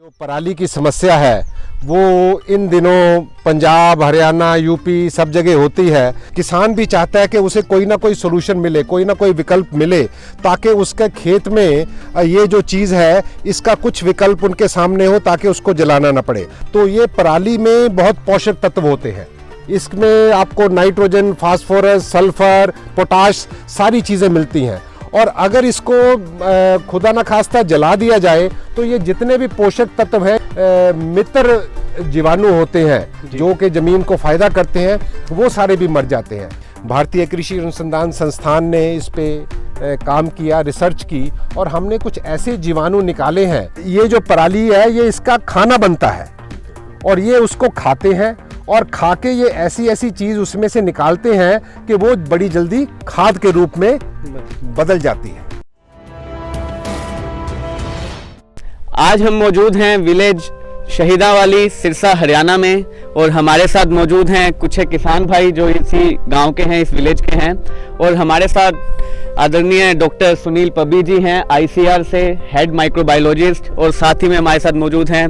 जो पराली की समस्या है वो इन दिनों पंजाब, हरियाणा, यूपी सब जगह होती है। किसान भी चाहता है कि उसे कोई ना कोई सोल्यूशन मिले, कोई ना कोई विकल्प मिले, ताकि उसके खेत में ये जो चीज़ है इसका कुछ विकल्प उनके सामने हो, ताकि उसको जलाना ना पड़े। तो ये पराली में बहुत पोषक तत्व होते हैं। इसमें आपको नाइट्रोजन, फास्फोरस, सल्फर, पोटाश सारी चीज़ें मिलती हैं। और अगर इसको खुदा न खास्ता जला दिया जाए तो ये जितने भी पोषक तत्व हैं, मित्र जीवाणु होते हैं जो कि ज़मीन को फ़ायदा करते हैं, वो सारे भी मर जाते हैं। भारतीय कृषि अनुसंधान संस्थान ने इस पे काम किया, रिसर्च की, और हमने कुछ ऐसे जीवाणु निकाले हैं। ये जो पराली है ये इसका खाना बनता है और ये उसको खाते हैं, और खा के ये ऐसी ऐसी चीज़ उसमें से निकालते हैं कि वो बड़ी जल्दी खाद के रूप में बदल जाती है। आज हम मौजूद हैं विलेज शहीदावाली, सिरसा, हरियाणा में, और हमारे साथ मौजूद हैं कुछ किसान भाई जो इसी गांव के हैं, इस विलेज के हैं। और हमारे साथ आदरणीय डॉक्टर सुनील पब्बी जी हैं, ICAR से हेड माइक्रोबायोलॉजिस्ट, और साथ ही में हमारे साथ मौजूद हैं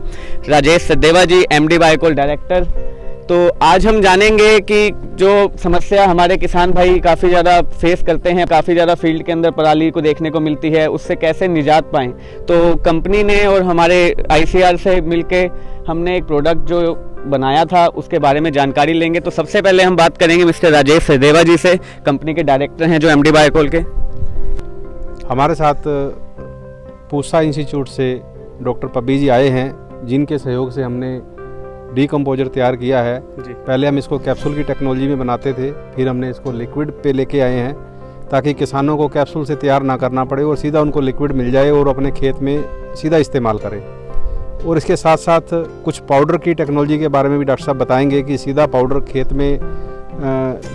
राजेश सचदेवा जी, MD बायोकोल डायरेक्टर। तो आज हम जानेंगे कि जो समस्या हमारे किसान भाई काफ़ी ज़्यादा फेस करते हैं, काफ़ी ज़्यादा फील्ड के अंदर पराली को देखने को मिलती है, उससे कैसे निजात पाएँ। तो कंपनी ने और हमारे ICAR से मिलके हमने एक प्रोडक्ट जो बनाया था उसके बारे में जानकारी लेंगे। तो सबसे पहले हम बात करेंगे मिस्टर राजेश सचदेवा जी से, कंपनी के डायरेक्टर हैं जो MD बायोकोल के। हमारे साथ पूसा इंस्टीट्यूट से डॉक्टर पब्बी जी आए हैं, जिनके सहयोग से हमने डीकम्पोजर तैयार किया है। पहले हम इसको कैप्सूल की टेक्नोलॉजी में बनाते थे, फिर हमने इसको लिक्विड पे लेके आए हैं, ताकि किसानों को कैप्सूल से तैयार ना करना पड़े और सीधा उनको लिक्विड मिल जाए और अपने खेत में सीधा इस्तेमाल करें। और इसके साथ साथ कुछ पाउडर की टेक्नोलॉजी के बारे में भी डॉक्टर साहब बताएंगे कि सीधा पाउडर खेत में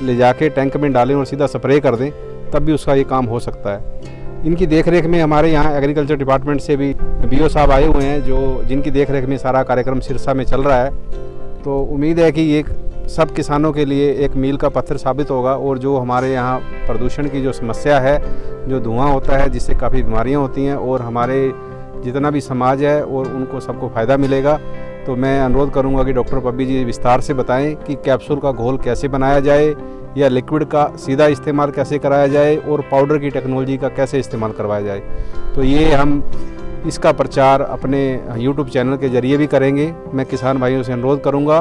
ले जाके टैंक में डालें और सीधा स्प्रे कर दें, तब भी उसका ये काम हो सकता है। इनकी देखरेख में हमारे यहाँ एग्रीकल्चर डिपार्टमेंट से भी BO साहब आए हुए हैं, जिनकी देखरेख में सारा कार्यक्रम सिरसा में चल रहा है। तो उम्मीद है कि ये सब किसानों के लिए एक मील का पत्थर साबित होगा। और जो हमारे यहाँ प्रदूषण की जो समस्या है, जो धुआं होता है जिससे काफ़ी बीमारियाँ होती हैं, और हमारे जितना भी समाज है और उनको सबको फ़ायदा मिलेगा। तो मैं अनुरोध करूँगा कि डॉक्टर पब्बी जी विस्तार से बताएँ कि कैप्सूल का घोल कैसे बनाया जाए, या लिक्विड का सीधा इस्तेमाल कैसे कराया जाए, और पाउडर की टेक्नोलॉजी का कैसे इस्तेमाल करवाया जाए। तो ये हम इसका प्रचार अपने YouTube चैनल के ज़रिए भी करेंगे। मैं किसान भाइयों से अनुरोध करूंगा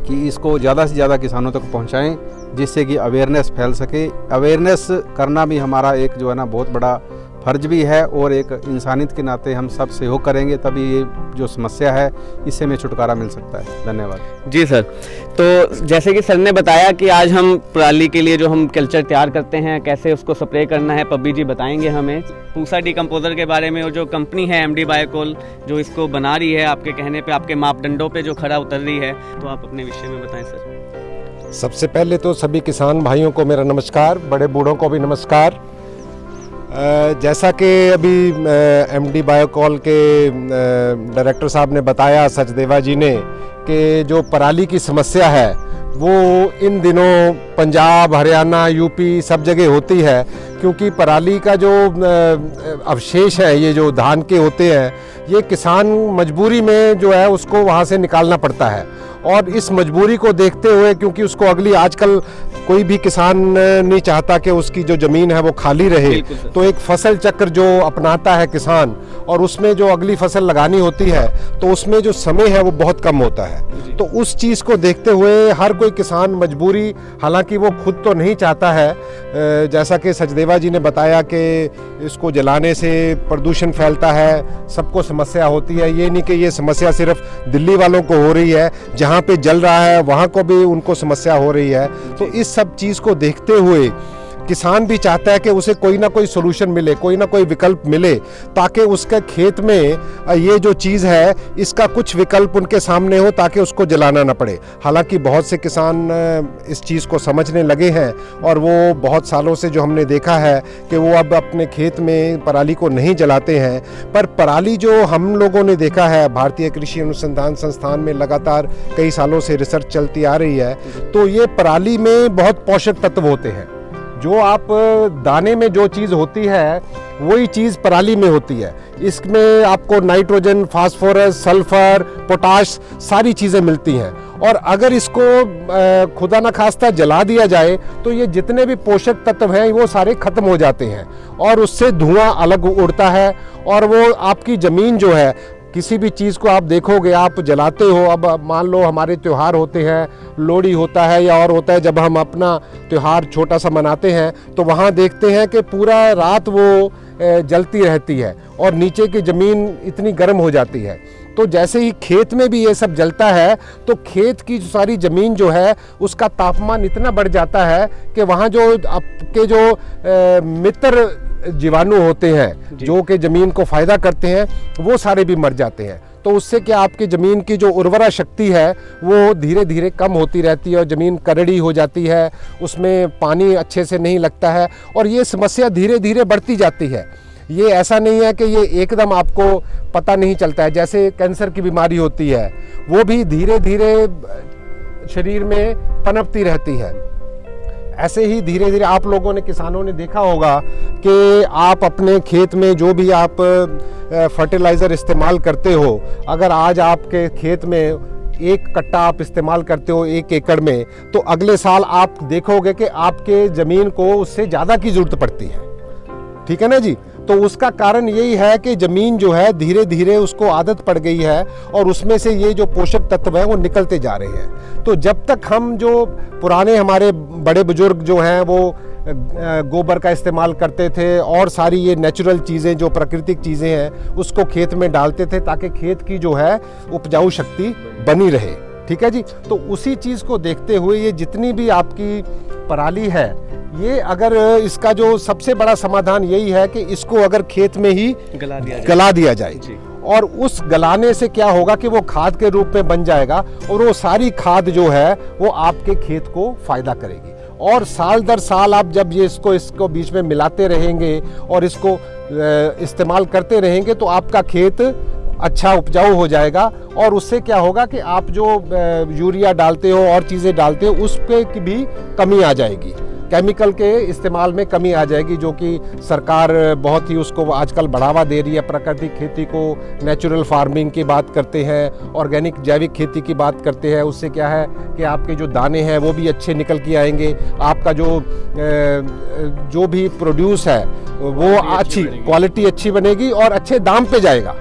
कि इसको ज़्यादा से ज़्यादा किसानों तक पहुंचाएं, जिससे कि अवेयरनेस फैल सके। अवेयरनेस करना भी हमारा एक जो है ना बहुत बड़ा फर्ज भी है, और एक इंसानियत के नाते हम सब सहयोग करेंगे, तभी ये जो समस्या है इससे हमें छुटकारा मिल सकता है। धन्यवाद जी सर। तो जैसे कि सर ने बताया कि आज हम पराली के लिए जो हम कल्चर तैयार करते हैं, कैसे उसको स्प्रे करना है, पब्बी जी बताएंगे हमें पूसा डीकम्पोजर के बारे में। और जो कंपनी है MD बायोकोल जो इसको बना रही है, आपके कहने पे, आपके मापदंडों पे जो खरा उतर रही है, तो आप अपने विषय में बताएं सर। सबसे पहले तो सभी किसान भाइयों को मेरा नमस्कार, बड़े बूढ़ों को भी नमस्कार। जैसा कि अभी MD बायोकोल के डायरेक्टर साहब ने बताया, सचदेवा जी ने, कि जो पराली की समस्या है वो इन दिनों पंजाब, हरियाणा, यूपी सब जगह होती है, क्योंकि पराली का जो अवशेष है, ये जो धान के होते हैं, ये किसान मजबूरी में जो है उसको वहाँ से निकालना पड़ता है। और इस मजबूरी को देखते हुए, क्योंकि उसको अगली, आजकल कोई भी किसान नहीं चाहता कि उसकी जो ज़मीन है वो खाली रहे, तो एक फसल चक्र जो अपनाता है किसान, और उसमें जो अगली फसल लगानी होती है तो उसमें जो समय है वो बहुत कम होता है। तो उस चीज़ को देखते हुए हर कोई किसान मजबूरी, हालांकि वो खुद तो नहीं चाहता है, जैसा कि सचदेवा जी ने बताया कि इसको जलाने से प्रदूषण फैलता है, सबको समस्या होती है। ये नहीं कि ये समस्या सिर्फ दिल्ली वालों को हो रही है, जहाँ पे जल रहा है वहाँ को भी उनको समस्या हो रही है। तो इस सब चीज़ को देखते हुए किसान भी चाहता है कि उसे कोई ना कोई सोल्यूशन मिले, कोई ना कोई विकल्प मिले, ताकि उसके खेत में ये जो चीज़ है इसका कुछ विकल्प उनके सामने हो, ताकि उसको जलाना ना पड़े। हालांकि बहुत से किसान इस चीज़ को समझने लगे हैं, और वो बहुत सालों से जो हमने देखा है कि वो अब अपने खेत में पराली को नहीं जलाते हैं। पर पराली जो हम लोगों ने देखा है, भारतीय कृषि अनुसंधान संस्थान में लगातार कई सालों से रिसर्च चलती आ रही है, तो ये पराली में बहुत पोषक तत्व होते हैं जो आप दाने में जो चीज़ होती है वही चीज़ पराली में होती है। इसमें आपको नाइट्रोजन, फास्फोरस, सल्फर, पोटाश सारी चीज़ें मिलती हैं। और अगर इसको खुदा न खास्ता जला दिया जाए तो ये जितने भी पोषक तत्व हैं वो सारे ख़त्म हो जाते हैं और उससे धुआं अलग उड़ता है और वो आपकी ज़मीन जो है, किसी भी चीज़ को आप देखोगे, आप जलाते हो। अब मान लो हमारे त्यौहार होते हैं, लोहड़ी होता है या और होता है, जब हम अपना त्यौहार छोटा सा मनाते हैं तो वहाँ देखते हैं कि पूरा रात वो जलती रहती है और नीचे की ज़मीन इतनी गर्म हो जाती है। तो जैसे ही खेत में भी ये सब जलता है तो खेत की सारी ज़मीन जो है उसका तापमान इतना बढ़ जाता है कि वहाँ जो आपके जो मित्र जीवाणु होते हैं जो कि ज़मीन को फ़ायदा करते हैं वो सारे भी मर जाते हैं। तो उससे क्या आपकी ज़मीन की जो उर्वरा शक्ति है वो धीरे धीरे कम होती रहती है और ज़मीन करड़ी हो जाती है, उसमें पानी अच्छे से नहीं लगता है और ये समस्या धीरे धीरे बढ़ती जाती है। ये ऐसा नहीं है कि ये एकदम आपको पता नहीं चलता है। जैसे कैंसर की बीमारी होती है वो भी धीरे धीरे शरीर में पनपती रहती है, ऐसे ही धीरे धीरे आप लोगों ने, किसानों ने देखा होगा कि आप अपने खेत में जो भी आप फर्टिलाइज़र इस्तेमाल करते हो, अगर आज आपके खेत में 1 कट्टा आप इस्तेमाल करते हो 1 एकड़ में, तो अगले साल आप देखोगे कि आपके ज़मीन को उससे ज़्यादा की ज़रूरत पड़ती है। ठीक है ना जी। तो उसका कारण यही है कि ज़मीन जो है धीरे धीरे उसको आदत पड़ गई है और उसमें से ये जो पोषक तत्व हैं वो निकलते जा रहे हैं। तो जब तक हम जो पुराने हमारे बड़े बुजुर्ग जो हैं वो गोबर का इस्तेमाल करते थे और सारी ये नेचुरल चीज़ें जो प्राकृतिक चीज़ें हैं उसको खेत में डालते थे ताकि खेत की जो है उपजाऊ शक्ति बनी रहे। ठीक है जी। तो उसी चीज़ को देखते हुए ये जितनी भी आपकी पराली है, ये अगर इसका जो सबसे बड़ा समाधान यही है कि इसको अगर खेत में ही गला दिया जाए और उस गलाने से क्या होगा कि वो खाद के रूप में बन जाएगा और वो सारी खाद जो है वो आपके खेत को फायदा करेगी। और साल दर साल आप जब ये इसको बीच में मिलाते रहेंगे और इसको इस्तेमाल करते रहेंगे तो आपका खेत अच्छा उपजाऊ हो जाएगा। और उससे क्या होगा कि आप जो यूरिया डालते हो और चीज़ें डालते हो उस पे भी कमी आ जाएगी, केमिकल के इस्तेमाल में कमी आ जाएगी, जो कि सरकार बहुत ही उसको आजकल बढ़ावा दे रही है। प्राकृतिक खेती को, नेचुरल फार्मिंग की बात करते हैं, ऑर्गेनिक जैविक खेती की बात करते हैं। उससे क्या है कि आपके जो दाने हैं वो भी अच्छे निकल के आएंगे, आपका जो भी प्रोड्यूस है वो अच्छी क्वालिटी अच्छी बनेगी और अच्छे दाम पे जाएगा।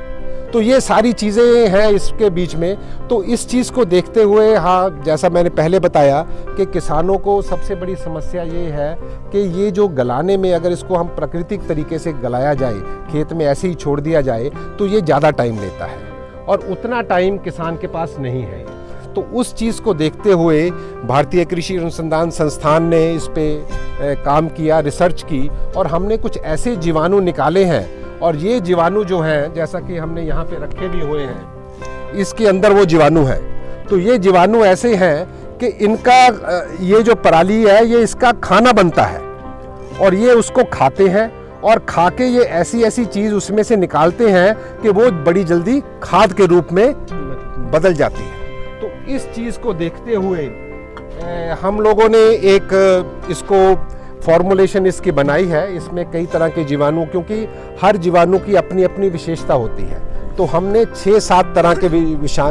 तो ये सारी चीज़ें हैं इसके बीच में। तो इस चीज़ को देखते हुए, हाँ, जैसा मैंने पहले बताया कि किसानों को सबसे बड़ी समस्या ये है कि ये जो गलाने में अगर इसको हम प्राकृतिक तरीके से गलाया जाए, खेत में ऐसे ही छोड़ दिया जाए, तो ये ज़्यादा टाइम लेता है और उतना टाइम किसान के पास नहीं है। तो उस चीज़ को देखते हुए भारतीय कृषि अनुसंधान संस्थान ने इस पे काम किया, रिसर्च की और हमने कुछ ऐसे जीवाणु निकाले हैं। और ये जीवाणु जो हैं, जैसा कि हमने यहाँ पे रखे भी हुए हैं, इसके अंदर वो जीवाणु है। तो ये जीवाणु ऐसे हैं कि इनका ये जो पराली है ये इसका खाना बनता है और ये उसको खाते हैं और खा के ये ऐसी ऐसी चीज़ उसमें से निकालते हैं कि वो बड़ी जल्दी खाद के रूप में बदल जाती है। तो इस चीज़ को देखते हुए हम लोगों ने एक इसको फॉर्मुलेशन इसकी बनाई है। इसमें कई तरह के जीवाणु, क्योंकि हर जीवाणु की अपनी अपनी विशेषता होती है, तो हमने 6-7 तरह के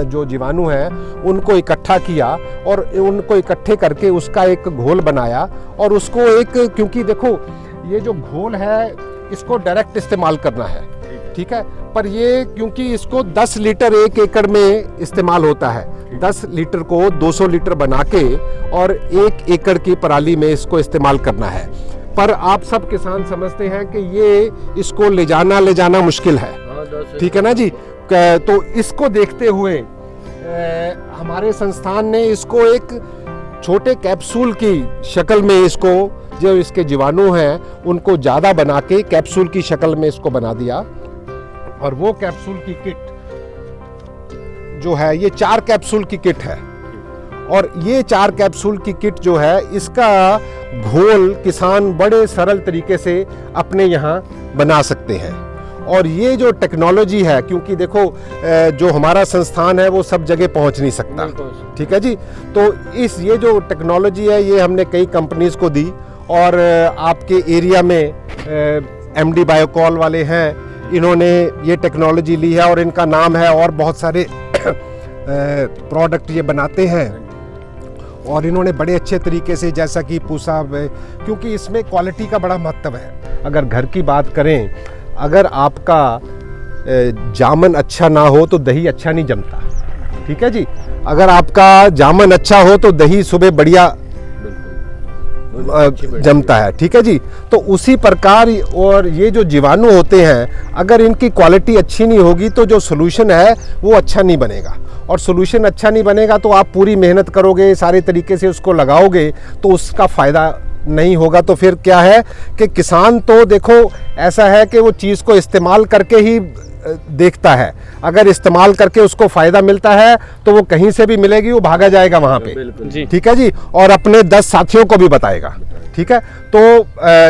जो जीवाणु हैं उनको इकट्ठा किया और उनको इकट्ठे करके उसका एक घोल बनाया। और उसको क्योंकि देखो ये जो घोल है इसको डायरेक्ट इस्तेमाल करना है, ठीक है, पर ये क्योंकि इसको 10 लीटर 1 एकड़ में इस्तेमाल होता है, 10 लीटर को 200 लीटर बना के और 1 एकड़ की पराली में इसको इस्तेमाल करना है। पर आप सब किसान समझते हैं कि ये इसको ले जाना मुश्किल है, ठीक है ना जी। तो इसको देखते हुए हमारे संस्थान ने इसको एक छोटे कैप्सूल की शक्ल में, इसको जो इसके जीवाणु हैं उनको ज़्यादा बना के कैप्सूल की शक्ल में इसको बना दिया। और वो कैप्सूल की किट जो है ये 4 कैप्सूल की किट है और ये 4 कैप्सूल की किट जो है इसका घोल किसान बड़े सरल तरीके से अपने यहाँ बना सकते हैं। और ये जो टेक्नोलॉजी है, क्योंकि देखो जो हमारा संस्थान है वो सब जगह पहुंच नहीं सकता, ठीक है जी। तो ये जो टेक्नोलॉजी है ये हमने कई कंपनीज को दी और आपके एरिया में एमडी बायोकॉल वाले हैं, इन्होंने ये टेक्नोलॉजी ली है और इनका नाम है, और बहुत सारे प्रोडक्ट ये बनाते हैं और इन्होंने बड़े अच्छे तरीके से, जैसा कि पूसा, क्योंकि इसमें क्वालिटी का बड़ा महत्व है। अगर घर की बात करें, अगर आपका जामन अच्छा ना हो तो दही अच्छा नहीं जमता, ठीक है जी। अगर आपका जामन अच्छा हो तो दही सुबह बढ़िया जमता है, ठीक है जी। तो उसी प्रकार, और ये जो जीवाणु होते हैं, अगर इनकी क्वालिटी अच्छी नहीं होगी तो जो सोल्यूशन है वो अच्छा नहीं बनेगा, और सोल्यूशन अच्छा नहीं बनेगा तो आप पूरी मेहनत करोगे, सारे तरीके से उसको लगाओगे, तो उसका फ़ायदा नहीं होगा। तो फिर क्या है कि किसान तो देखो ऐसा है कि वो चीज़ को इस्तेमाल करके ही देखता है, अगर इस्तेमाल करके उसको फ़ायदा मिलता है तो वो कहीं से भी मिलेगी, वो भागा जाएगा वहाँ पे, ठीक है जी, और अपने 10 साथियों को भी बताएगा, ठीक है। तो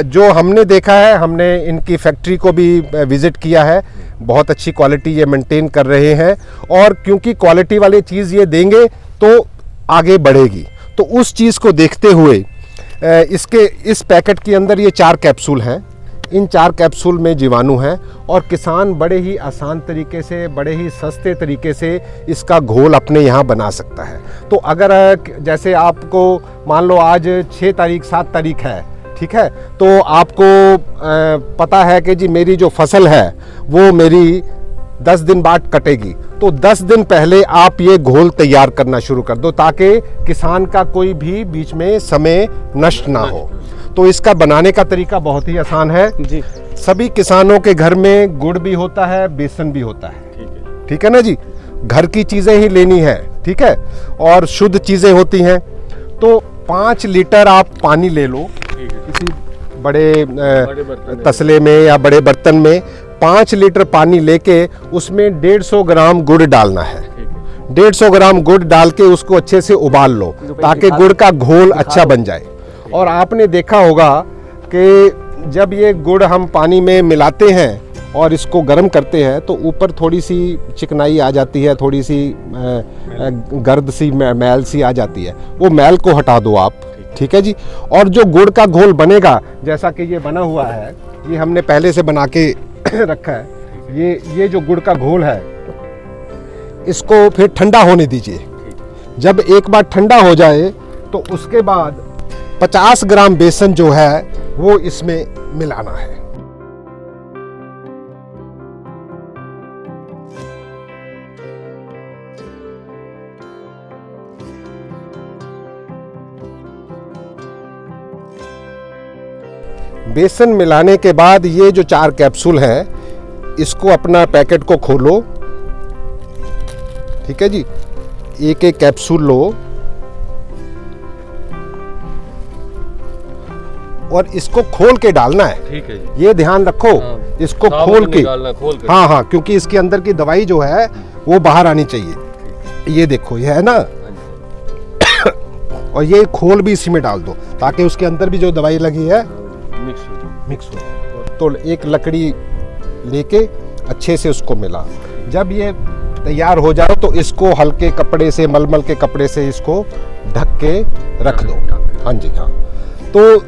जो हमने देखा है, हमने इनकी फैक्ट्री को भी विज़िट किया है, बहुत अच्छी क्वालिटी ये मेंटेन कर रहे हैं, और क्योंकि क्वालिटी वाली चीज़ ये देंगे तो आगे बढ़ेगी। तो उस चीज़ को देखते हुए इस पैकेट के अंदर ये 4 कैप्सूल हैं, इन 4 कैप्सूल में जीवाणु हैं, और किसान बड़े ही आसान तरीके से, बड़े ही सस्ते तरीके से इसका घोल अपने यहाँ बना सकता है। तो अगर जैसे आपको मान लो आज 6 तारीख 7 तारीख है, ठीक है, तो आपको पता है कि जी मेरी जो फसल है वो मेरी 10 दिन बाद कटेगी, तो 10 दिन पहले आप ये घोल तैयार करना शुरू कर दो, ताकि किसान का कोई भी बीच में समय नष्ट ना हो। तो इसका बनाने का तरीका बहुत ही आसान है जी। सभी किसानों के घर में गुड़ भी होता है, बेसन भी होता है, ठीक है ना जी। घर की चीज़ें ही लेनी है, ठीक है, और शुद्ध चीज़ें होती हैं। तो 5 लीटर आप पानी ले लो, किसी बड़े तसले में या बड़े बर्तन में 5 लीटर पानी लेके उसमें 150 ग्राम गुड़ डालना है। 150 ग्राम गुड़ डाल के उसको अच्छे से उबाल लो, ताकि गुड़ का घोल अच्छा बन जाए। और आपने देखा होगा कि जब ये गुड़ हम पानी में मिलाते हैं और इसको गर्म करते हैं तो ऊपर थोड़ी सी चिकनाई आ जाती है, थोड़ी सी गर्द सी मैल सी आ जाती है, वो मैल को हटा दो आप, ठीक है जी। और जो गुड़ का घोल बनेगा, जैसा कि ये बना हुआ है, ये हमने पहले से बना के रखा है, ये जो गुड़ का घोल है, इसको फिर ठंडा होने दीजिए। जब एक बार ठंडा हो जाए तो उसके बाद 50 ग्राम बेसन जो है वो इसमें मिलाना है। बेसन मिलाने के बाद ये जो 4 कैप्सूल हैं, इसको अपना पैकेट को खोलो, ठीक है जी। एक एक कैप्सूल लो और इसको खोल के डालना है, ठीक है जी। ये ध्यान रखो, इसको खोल के, हाँ हाँ, क्योंकि इसके अंदर की दवाई जो है वो बाहर आनी चाहिए। ये देखो, ये है ना, और ये खोल भी इसी में डाल दो, ताकि उसके अंदर भी जो दवाई लगी है मिक्स हो। तो एक लकड़ी लेके अच्छे से उसको मिला। जब ये तैयार हो जाए तो इसको हल्के कपड़े से, मलमल के कपड़े से इसको ढक के रख दो। हाँ जी, हाँ। तो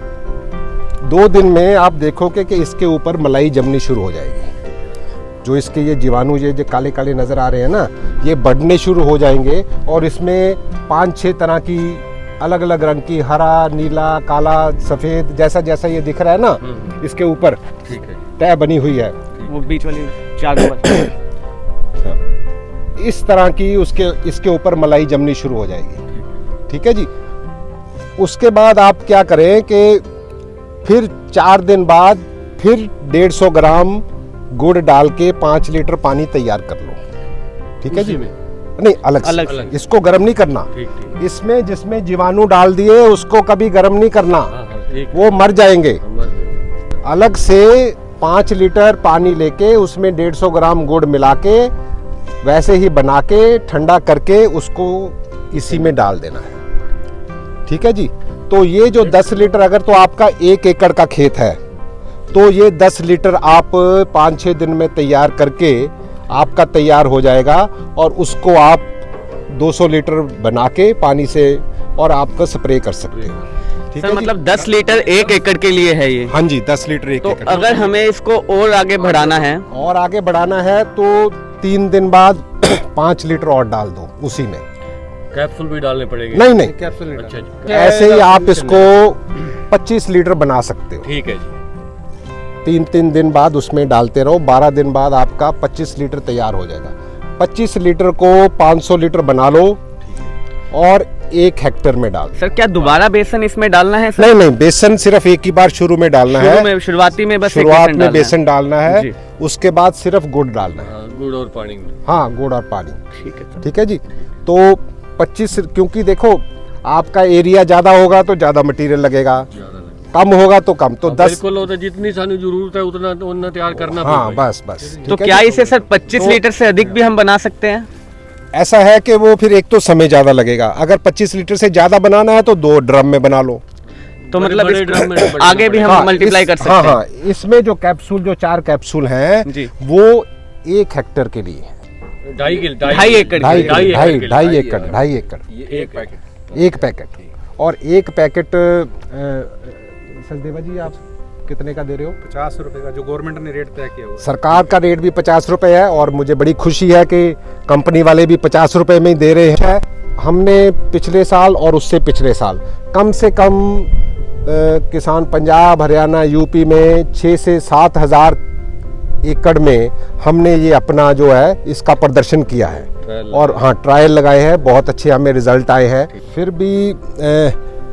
2 दिन में आप देखोगे कि इसके ऊपर मलाई जमनी शुरू हो जाएगी। जो इसके ये जीवाणु, ये जो काले काले नज़र आ रहे हैं ना, ये बढ़ने शुरू हो जाएंगे, और इसमें 5-6 तरह की अलग अलग रंग की, हरा, नीला, काला, सफ़ेद, जैसा जैसा ये दिख रहा है ना, इसके ऊपर तय बनी हुई है, वो बीच वाली 4 इस तरह की इसके ऊपर मलाई जमनी शुरू हो जाएगी, ठीक है जी। उसके बाद आप क्या करें कि फिर 4 दिन बाद फिर 150 ग्राम गुड़ डाल के 5 लीटर पानी तैयार कर लो, ठीक है जी। नहीं, अलग इसको गर्म नहीं करना। इसमें जिसमें जीवाणु डाल दिए उसको कभी गर्म नहीं करना, वो मर जाएंगे। अलग से 5 लीटर पानी लेके उसमें 150 ग्राम गुड़ मिला के वैसे ही बना के ठंडा करके उसको इसी में डाल देना है, ठीक है जी। तो ये जो 10 लीटर, अगर तो आपका 1 एकड़ का खेत है तो ये 10 लीटर आप 5-6 दिन में तैयार करके आपका तैयार हो जाएगा, और उसको आप 200 लीटर बना के पानी से और आपका स्प्रे कर सकते हो, ठीक सर है जी? मतलब 10 लीटर 1 एकड़ के लिए है ये। हाँ जी, 10 लीटर एक तो एकड़। अगर हमें इसको और आगे बढ़ाना है और आगे बढ़ाना है तो 3 दिन बाद 5 लीटर और डाल दो उसी में। कैप्सूल भी डालने पड़ेंगे? नहीं नहीं, कैप्सूल नहीं अच्छा डालना। जी, ऐसे ही आप इसको 25 लीटर बना सकते हो। ठीक है जी। 3 दिन बाद उसमें डालते रहो, 12 दिन बाद आपका 25 लीटर तैयार हो जाएगा। 25 लीटर को 500 लीटर बना लो और 1 हेक्टेयर में डाल। सर क्या दोबारा बेसन इसमें डालना है सर? नहीं नहीं, बेसन सिर्फ एक ही बार शुरू में डालना है। शुरुआती में बस एक शुरुआत बेसन में डालना है। बेसन डालना है, जी। उसके बाद सिर्फ गुड़ डालना है। हाँ, गुड़ और पानी में। हाँ, गुड़ और पानी। ठीक है सर। ठीक है जी। तो 25, क्योंकि देखो आपका एरिया ज़्यादा होगा तो ज़्यादा मटेरियल लगेगा, ज़्यादा लगे। कम होगा तो कम। तो 10। बिल्कुल, वो तो जितनी सानी जरूरत है उतना तैयार करना हाँ, पड़ेगा। बस बस। तो ठीक है क्या जी? इसे सर 25 लीटर से अधिक भी हम बना सकते हैं? ऐसा है कि वो फिर एक तो समय ज़्यादा लगेगा। अगर 25 लीटर से ज़्यादा बनाना है तो 2 ड्रम में बना लो। तो बड़े- मतलब बड़े इस- ड्रम में बढ़ना आगे भी हम हाँ, मल्टीप्लाई कर सकते हाँ हैं। हाँ, इसमें जो कैप्सूल, जो 4 कैप्सूल हैं जी। वो 1 हेक्टेयर के लिए है। 2.5 एकड़ के ढाई लिए। एकड़, ढाई एकड़, 2.5 एकड़। एक पैकेट। 1 पैकेट। और 1 पैकेट सचदेवा जी आप कितने का दे रहे हो? 50 रुपए का जो गवर्नमेंट ने रेट तय किया हुआ है। सरकार का रेट भी 50 रुपए है और मुझे बड़ी खुशी है कि कंपनी वाले भी 50 रुपए में ही दे रहे हैं। हमने पिछले साल और उससे पिछले साल कम से कम किसान पंजाब, हरियाणा, यूपी में 6 से 7 हज़ार एकड़ में हमने ये अपना जो है इसका प्रदर्शन किया है। ट्रायल और हाँ, ट्रायल लगाए हैं, बहुत अच्छे हमें रिजल्ट आए हैं। फिर भी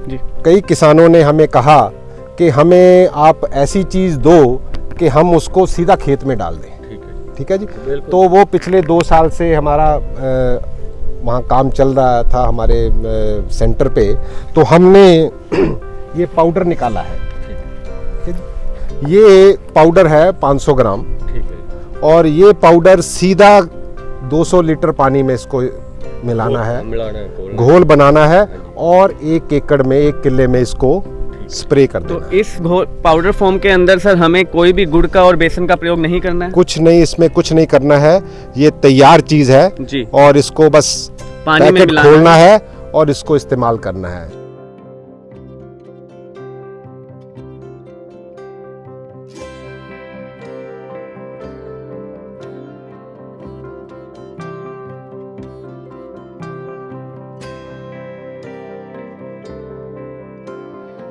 जी। कई किसानों ने हमें कहा कि हमें आप ऐसी चीज़ दो कि हम उसको सीधा खेत में डाल दें। ठीक है। ठीक है जी। बिल्कुल। तो वो पिछले 2 साल से हमारा वहाँ काम चल रहा था हमारे सेंटर पे, तो हमने ये पाउडर निकाला है। ठीक है जी। ये पाउडर है 500 ग्राम ठीक है। और ये पाउडर सीधा 200 लीटर पानी में इसको मिलाना है, मिलाना है, घोलना है। घोल बनाना है और 1 एकड़ में 1 किले में इसको स्प्रे कर तो देना है। इस पाउडर फॉर्म के अंदर सर हमें कोई भी गुड़ का और बेसन का प्रयोग नहीं करना है? कुछ नहीं, इसमें कुछ नहीं करना है, ये तैयार चीज़ है जी। और इसको बस पानी में पैकेट मिलाना खोलना है और इसको इस्तेमाल करना है।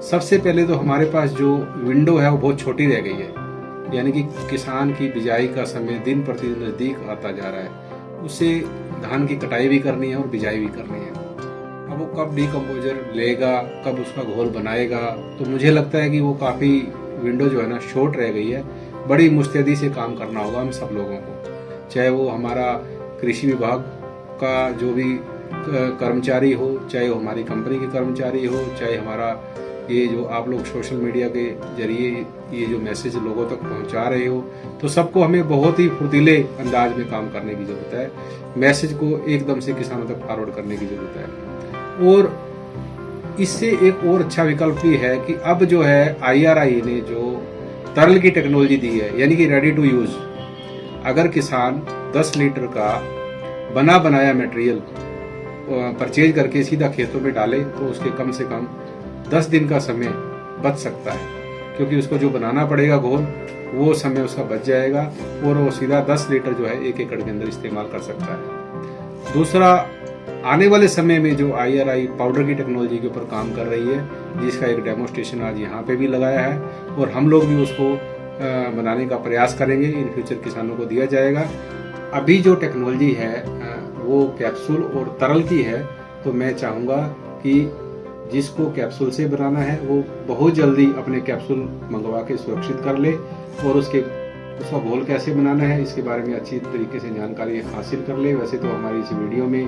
सबसे पहले तो हमारे पास जो विंडो है वो बहुत छोटी रह गई है, यानी कि किसान की बिजाई का समय दिन प्रतिदिन नज़दीक आता जा रहा है। उसे धान की कटाई भी करनी है और बिजाई भी करनी है। अब वो कब डीकम्पोजर लेगा, कब उसका घोल बनाएगा, तो मुझे लगता है कि वो काफ़ी विंडो जो है ना शॉर्ट रह गई है। बड़ी मुस्तैदी से काम करना होगा हम सब लोगों को, चाहे वो हमारा कृषि विभाग का जो भी कर्मचारी हो, चाहे वो हमारी कंपनी के कर्मचारी हो, चाहे हमारा ये जो आप लोग सोशल मीडिया के जरिए ये जो मैसेज लोगों तक पहुंचा रहे हो, तो सबको हमें बहुत ही फुर्तीले अंदाज में काम करने की ज़रूरत है। मैसेज को एकदम से किसानों तक फॉरवर्ड करने की ज़रूरत है। और इससे एक और अच्छा विकल्प भी है कि अब जो है IRI ने जो तरल की टेक्नोलॉजी दी है, यानी कि रेडी टू यूज़, अगर किसान 10 लीटर का बना बनाया मटेरियल परचेज करके सीधा खेतों में डाले तो उसके कम से कम 10 दिन का समय बच सकता है, क्योंकि उसको जो बनाना पड़ेगा घोल वो समय उसका बच जाएगा और वो सीधा 10 लीटर जो है 1 एकड़ के अंदर इस्तेमाल कर सकता है। दूसरा, आने वाले समय में जो IRI पाउडर की टेक्नोलॉजी के ऊपर काम कर रही है, जिसका एक डेमोस्ट्रेशन आज यहाँ पे भी लगाया है और हम लोग भी उसको बनाने का प्रयास करेंगे, इन फ्यूचर किसानों को दिया जाएगा। अभी जो टेक्नोलॉजी है वो कैप्सूल और तरल की है, तो मैं चाहूँगा कि जिसको कैप्सूल से बनाना है वो बहुत जल्दी अपने कैप्सूल मंगवा के सुरक्षित कर ले और उसका घोल कैसे बनाना है इसके बारे में अच्छी तरीके से जानकारी हासिल कर ले। वैसे तो हमारी इस वीडियो में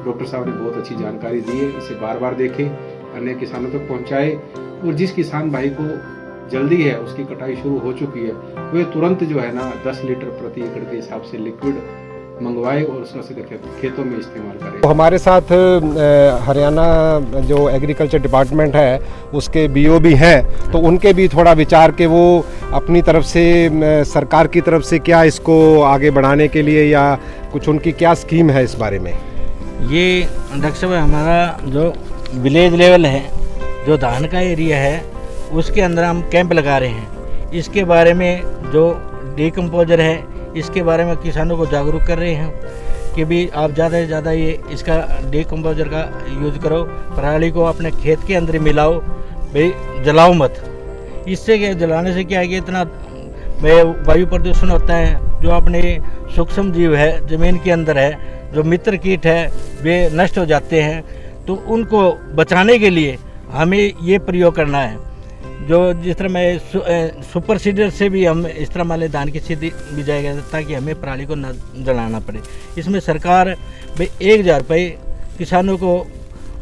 डॉक्टर साहब ने बहुत अच्छी जानकारी दी है, इसे बार बार देखें, अन्य किसानों तक पहुंचाए और जिस किसान भाई को जल्दी है, उसकी कटाई शुरू हो चुकी है, वे तुरंत जो है ना 10 लीटर प्रति एकड़ के हिसाब से लिक्विड मंगवाए और उसका सीधे खेतों में इस्तेमाल करें। तो हमारे साथ हरियाणा जो एग्रीकल्चर डिपार्टमेंट है उसके BO भी हैं, तो उनके भी थोड़ा विचार के वो अपनी तरफ से सरकार की तरफ से क्या इसको आगे बढ़ाने के लिए या कुछ उनकी क्या स्कीम है इस बारे में। ये डॉक्टर साहब हमारा जो विलेज लेवल है जो धान का एरिया है उसके अंदर हम कैंप लगा रहे हैं। इसके बारे में जो डीकम्पोजर है इसके बारे में किसानों को जागरूक कर रहे हैं कि भी आप ज़्यादा से ज़्यादा ये इसका डीकम्पोजर का यूज़ करो, पराली को अपने खेत के अंदर मिलाओ, भाई जलाओ मत। इससे क्या, जलाने से क्या है कि इतना वायु प्रदूषण होता है, जो अपने सूक्ष्म जीव है ज़मीन के अंदर है, जो मित्र कीट है वे नष्ट हो जाते हैं। तो उनको बचाने के लिए हमें ये प्रयोग करना है। जो जिस तरह मैं सुपर सीडर से भी हम इस तरह वाले धान की सीधी भी जाएगा ताकि हमें पराली को न जलाना पड़े। इसमें सरकार भाई 1000 रुपये किसानों को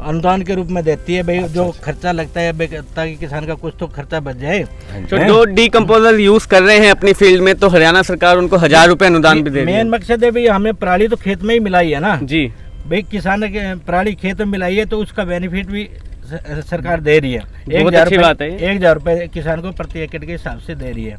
अनुदान के रूप में देती है, भाई जो खर्चा लगता है ताकि किसान का कुछ तो खर्चा बच जाए। तो जो डीकम्पोजर यूज कर रहे हैं अपनी फील्ड में, तो हरियाणा सरकार उनको 1000 रुपये अनुदान भी दे रही है। मेन मकसद है भाई हमें पराली तो खेत में ही मिलाई है ना जी, भाई किसान के पराली खेत में मिलाई है तो उसका बेनिफिट भी सरकार दे रही है। बहुत अच्छी बात है। 1000 रुपये किसान को प्रति एकड़ के हिसाब से दे रही है।